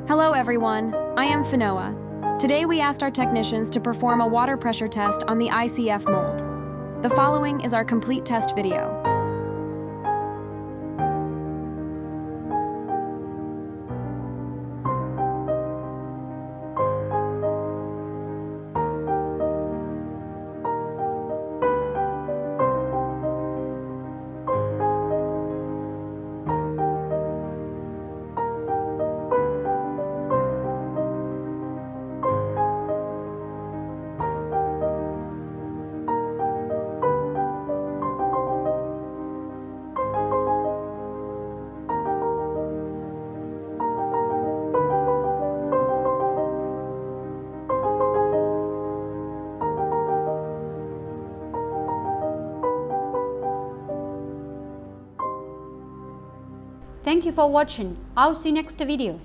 Hello everyone, I am Fiona. Today we asked our technicians to perform a water pressure test on the ICF mold. The following is our complete test video. Thank you for watching. I'll see you next video.